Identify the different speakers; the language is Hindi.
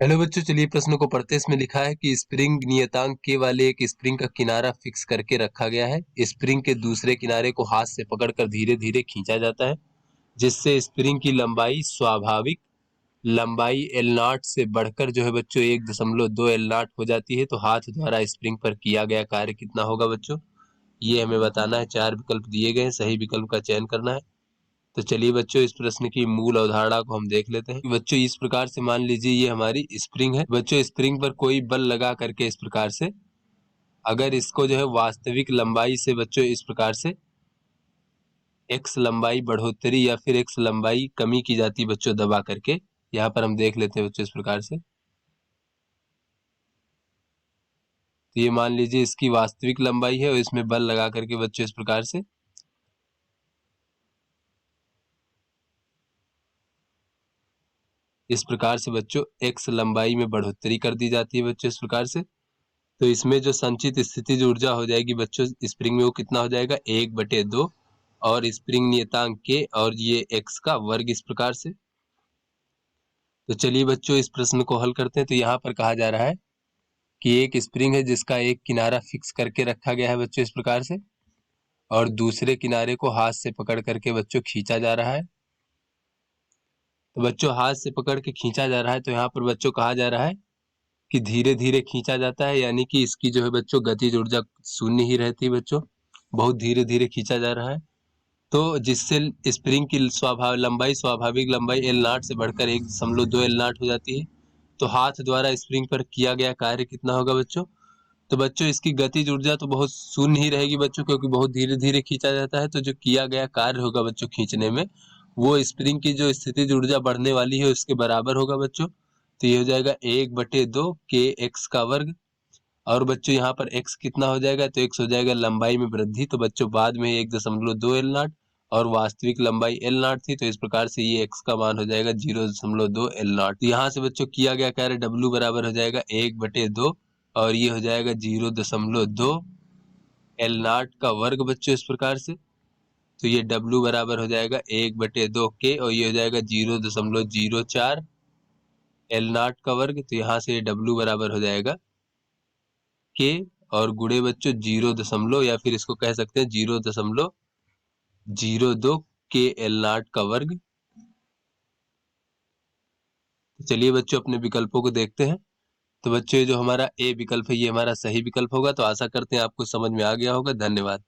Speaker 1: हेलो बच्चों, चलिए प्रश्न को पढ़ते हैं। इसमें लिखा है कि स्प्रिंग नियतांक के वाले एक स्प्रिंग का किनारा फिक्स करके रखा गया है। स्प्रिंग के दूसरे किनारे को हाथ से पकड़कर धीरे धीरे खींचा जाता है, जिससे स्प्रिंग की लंबाई स्वाभाविक लंबाई एल नॉट से बढ़कर जो है बच्चों 1.2 एल नॉट हो जाती है। तो हाथ द्वारा स्प्रिंग पर किया गया कार्य कितना होगा बच्चों, ये हमें बताना है। 4 विकल्प दिए गए हैं, सही विकल्प का चयन करना है। तो चलिए बच्चों, इस प्रश्न की मूल अवधारणा को हम देख लेते हैं। बच्चों इस प्रकार से मान लीजिए ये हमारी स्प्रिंग है। बच्चों स्प्रिंग पर कोई बल लगा करके इस प्रकार से, अगर इसको जो है वास्तविक लंबाई से बच्चों इस प्रकार से एक्स लंबाई बढ़ोतरी या फिर एक्स लंबाई कमी की जाती है बच्चों दबा करके। यहाँ पर हम देख लेते हैं बच्चों इस प्रकार से। तो ये मान लीजिए इसकी वास्तविक लंबाई है और इसमें बल लगा करके बच्चों इस प्रकार से बच्चों एक्स लंबाई में बढ़ोतरी कर दी जाती है बच्चों इस प्रकार से। तो इसमें जो संचित स्थितिज ऊर्जा हो जाएगी बच्चों स्प्रिंग में, वो कितना हो जाएगा 1/2 और स्प्रिंग नियतांक के और ये एक्स का वर्ग इस प्रकार से। तो चलिए बच्चों इस प्रश्न को हल करते हैं। तो यहाँ पर कहा जा रहा है कि एक स्प्रिंग है जिसका एक किनारा फिक्स करके रखा गया है बच्चों इस प्रकार से, और दूसरे किनारे को हाथ से पकड़ करके बच्चों खींचा जा रहा है। तो बच्चों हाथ से पकड़ के खींचा जा रहा है, तो यहाँ पर बच्चों कहा जा रहा है कि धीरे धीरे खींचा जाता है, यानी कि इसकी जो है बच्चों गतिज ऊर्जा शून्य ही रहती है बच्चों, बहुत धीरे धीरे खींचा जा रहा है। तो जिससे स्प्रिंग की स्वाभाविक लंबाई एल नॉट से बढ़कर 1.2 एल नॉट हो जाती है। तो हाथ द्वारा स्प्रिंग पर किया गया कार्य कितना होगा बच्चों, तो बच्चों इसकी गतिज ऊर्जा तो बहुत शून्य ही रहेगी बच्चों, क्योंकि बहुत धीरे धीरे खींचा जाता है। तो जो किया गया कार्य होगा बच्चों खींचने में, वो स्प्रिंग की जो स्थितिज ऊर्जा बढ़ने वाली है उसके बराबर होगा बच्चों। तो ये हो जाएगा 1/2 के एक्स का वर्ग। और बच्चों यहाँ पर x कितना हो जाएगा, तो x हो जाएगा लंबाई में वृद्धि। तो बच्चों बाद में 1.2 एल नॉट और वास्तविक लंबाई एल नॉट थी, तो इस प्रकार से ये x का मान हो जाएगा 0.2 एल नॉट। तो यहाँ से बच्चों किया गया कार्य w बराबर हो जाएगा 1/2 और ये हो जाएगा 0.2 एल नॉट का वर्ग बच्चों इस प्रकार से। तो ये w बराबर हो जाएगा 1/2 के और ये हो जाएगा 0.04 एल नॉट का वर्ग। तो यहाँ से w बराबर हो जाएगा के और गुणे बच्चों 0 या फिर इसको कह सकते हैं 0.02 के एल नॉट का वर्ग। तो चलिए बच्चों अपने विकल्पों को देखते हैं। तो बच्चों ये जो हमारा ए विकल्प है ये हमारा सही विकल्प होगा। तो आशा करते हैं आपको समझ में आ गया होगा। धन्यवाद।